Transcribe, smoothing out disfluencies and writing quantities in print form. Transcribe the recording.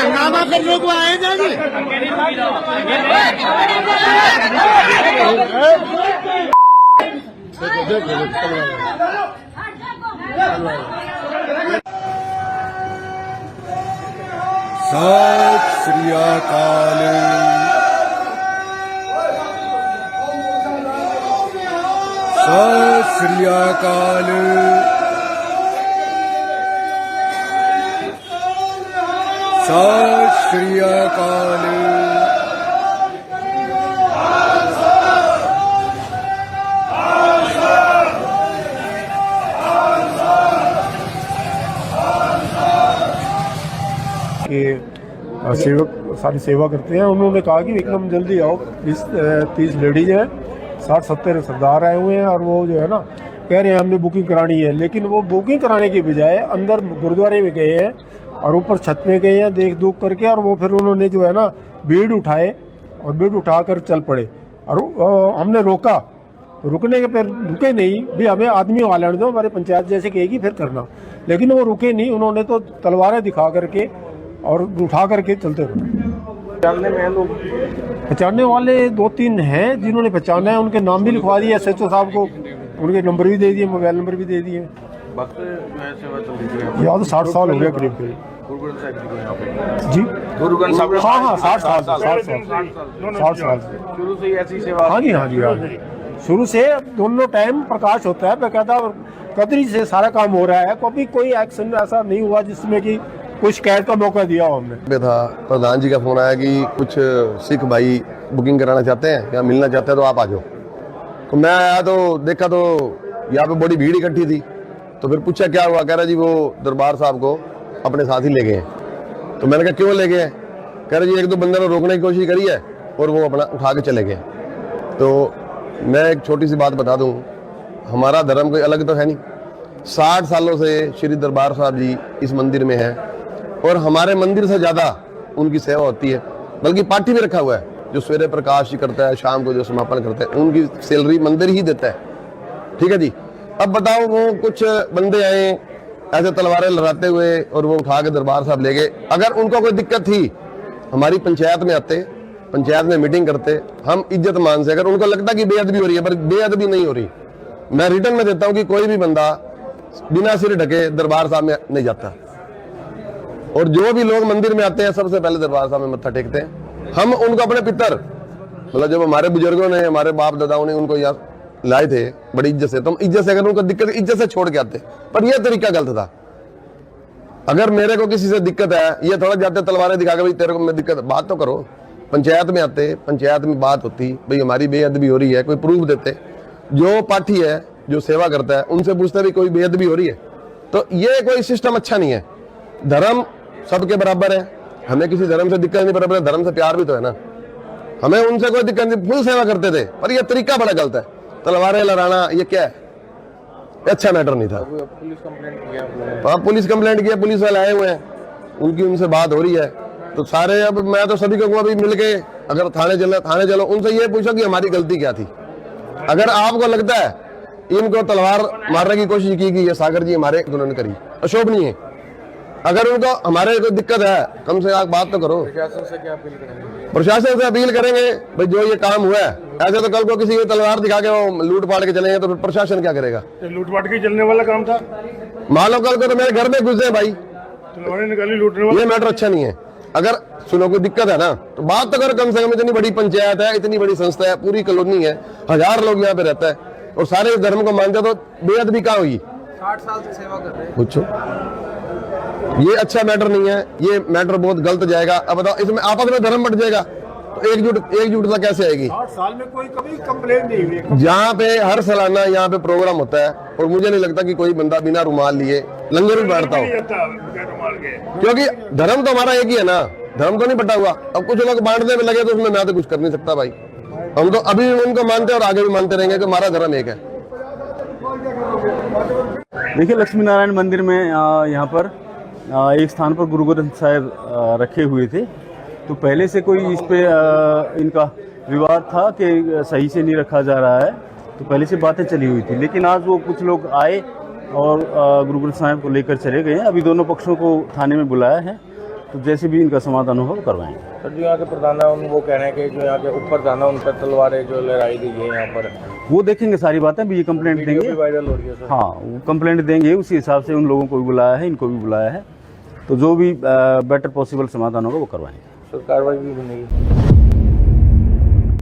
हंगामा करने को आए जाएंगे। सत श्री अकाल। सत श्री अकाल। सत श्री अकाल। सेवक सारी सेवा करते हैं। उन्होंने कहा कि एकदम जल्दी आओ, 20-30 लेडीज हैं, 60-70 सरदार आए हुए हैं और वो जो है ना कह रहे हैं हमने बुकिंग करानी है, लेकिन वो बुकिंग कराने के बजाय अंदर गुरुद्वारे में गए हैं और ऊपर छत में गए हैं देख दुख करके, और वो फिर उन्होंने जो है ना भीड़ उठाए और भीड़ उठाकर चल पड़े और हमने रोका, रुकने के फिर रुके नहीं भी, हमें आदमी वाले दो, हमारे पंचायत जैसे कहेगी फिर करना, लेकिन वो रुके नहीं, उन्होंने तो तलवारें दिखा करके और उठा करके चलते रहे। पहचानने वाले 2-3 हैं जिन्होंने पहचाना है, उनके नाम भी लिखवा दिए SHO साहब को, उनके नंबर भी दे दिए, मोबाइल नंबर भी दे दिए। यहाँ तो 60 साल हो गया करीब करीब जी। हाँ 60 साल शुरू से ही ऐसी सेवा। हाँ जी शुरू से दोनों टाइम प्रकाश होता है बेकायदा, कदरी से सारा काम हो रहा है। कभी कोई एक्शन ऐसा नहीं हुआ जिसमें कि कोई शिकायत का मौका दिया हो हमने। था प्रधान जी का फोन आया कि कुछ सिख भाई बुकिंग कराना चाहते हैं या मिलना चाहते हैं तो आप आ जाओ। तो मैं आया तो देखा तो यहाँ पे बड़ी भीड़ इकट्ठी थी, तो फिर पूछा क्या हुआ, कह रहा जी वो दरबार साहब को अपने साथ ही ले गए हैं। तो मैंने कहा क्यों ले गए? कह रहे जी 1-2 बंदे ने रोकने की कोशिश करी है और वो अपना उठा के चले गए। तो मैं एक छोटी सी बात बता दूं, हमारा धर्म कोई अलग तो है नहीं। 60 सालों से श्री दरबार साहब जी इस मंदिर में है और हमारे मंदिर से ज्यादा उनकी सेवा होती है, बल्कि पाठी भी रखा हुआ है जो सवेरे प्रकाश करता है, शाम को जो समापन करता है, उनकी सैलरी मंदिर ही देता है। ठीक है जी। अब बताओ वो कुछ बंदे आए ऐसे तलवारें लहराते हुए और वो उठा के दरबार साहब ले गए। अगर उनको कोई दिक्कत थी हमारी पंचायत में आते, पंचायत में मीटिंग करते, हम इज्जत मान से। अगर उनको लगता कि बेअदबी हो रही है, पर बेअदबी नहीं हो रही, मैं रिटर्न में देता हूं कि कोई भी बंदा बिना सिर ढके दरबार साहब में नहीं जाता। और जो भी लोग मंदिर में आते हैं सबसे पहले दरबार साहब में मत्था टेकते हैं। हम उनको अपने पितर, मतलब जब हमारे बुजुर्गों ने, हमारे बाप दादाओं ने उनको यहाँ लाए थे बड़ी इज्जत से, तो हम इज्जत से, अगर उनको दिक्कत इज्जत से छोड़ के आते। पर यह तरीका गलत था। अगर मेरे को किसी से दिक्कत है, ये थोड़ा जाते तलवारें दिखा के भाई तेरे को मैं दिक्कत, बात तो करो। पंचायत में आते, पंचायत में बात होती, भाई हमारी बेअदबी हो रही है, कोई प्रूफ देते। जो पाठी है जो सेवा करता है उनसे पूछते भी कोई बेअदबी हो रही है। तो ये कोई सिस्टम अच्छा नहीं है। धर्म सबके बराबर है, हमें किसी धर्म से दिक्कत नहीं, बराबर धर्म से प्यार भी तो है ना। हमें उनसे कोई दिक्कत नहीं, फुल सेवा करते थे। पर यह तरीका बड़ा गलत है, तलवारें लहराना, ये क्या है? अच्छा मैटर नहीं था। पुलिस कंप्लेंट किया? हाँ पुलिस कंप्लेंट किया, पुलिस वाले आए हुए हैं, उनकी उनसे बात हो रही है। तो सारे, अब मैं तो सभी को अभी मिल के, अगर थाने चलो उनसे ये पूछो कि हमारी गलती क्या थी। अगर आपको लगता है इनको तलवार मारने की कोशिश की कि ये सागर जी हमारे उन्होंने करी, अशोभनीय है। अगर उनको हमारे कोई दिक्कत है, कम से आप बात तो करो। प्रशासन से क्या अपील करेंगे? प्रशासन से अपील करेंगे भाई जो ये काम हुआ है, ऐसे तो कल को किसी को तलवार दिखा के वो लूट पाट के चलेंगे तो फिर प्रशासन क्या करेगा? लूट पाट के चलने वाला काम था। मान लो कल को तो मेरे घर में घुस जाए भाई, तलवारें निकाली लूटने वाला, ये मैटर अच्छा नहीं है। अगर सुनो कोई दिक्कत है ना तो बात तो करो कम से कम। इतनी बड़ी पंचायत है, इतनी बड़ी संस्था है, पूरी कॉलोनी है, 1000 लोग यहाँ पे रहता है और सारे इस धर्म को मानते, तो बेअदबी कहाँ हुई? 60 साल से सेवा कर रहे हैं। पूछो, ये अच्छा मैटर नहीं है, ये मैटर बहुत गलत जाएगा। अब बताओ इसमें आपस में धर्म बढ़ जाएगा तो एकजुटता कैसे आएगी? 60 साल में कोई कभी कंप्लेन नहीं हुई। जहाँ पे हर सालाना यहाँ पे प्रोग्राम होता है और मुझे नहीं लगता कि कोई बंदा बिना रुमाल लिए लंगर भी बैठता हो, क्योंकि धर्म तो हमारा एक ही है ना, धर्म तो नहीं बटा हुआ। अब कुछ लोग बांटने में लगे तो उसमें मैं तो कुछ कर नहीं सकता भाई। हम तो अभी भी उनको मानते हैं और आगे भी मानते रहेंगे कि हमारा धर्म एक है। देखिए लक्ष्मी नारायण मंदिर में यहाँ पर एक स्थान पर गुरु ग्रंथ साहिब रखे हुए थे, तो पहले से कोई इस पे इनका विवाद था कि सही से नहीं रखा जा रहा है, तो पहले से बातें चली हुई थी। लेकिन आज वो कुछ लोग आए और गुरु ग्रंथ साहिब को लेकर चले गए हैं। अभी दोनों पक्षों को थाने में बुलाया है तो जैसे भी इनका समाधान होगा वो करवाएंगे। सर जो यहाँ के प्रधान है वो कह रहे हैं कि जो यहाँ के ऊपर जाना उन पर तलवारें जो लहराई गई है यहाँ पर, वो देखेंगे सारी बातें, भी ये कंप्लेंट वीडियो भी देंगे। वायरल हो रही है सर। हाँ, वो कंप्लेंट देंगे, उसी हिसाब से उन लोगों को भी बुलाया है, इनको भी बुलाया है, तो जो भी बेटर पॉसिबल समाधान होगा वो करवाएंगे। सर कार्रवाई भी बनेगी।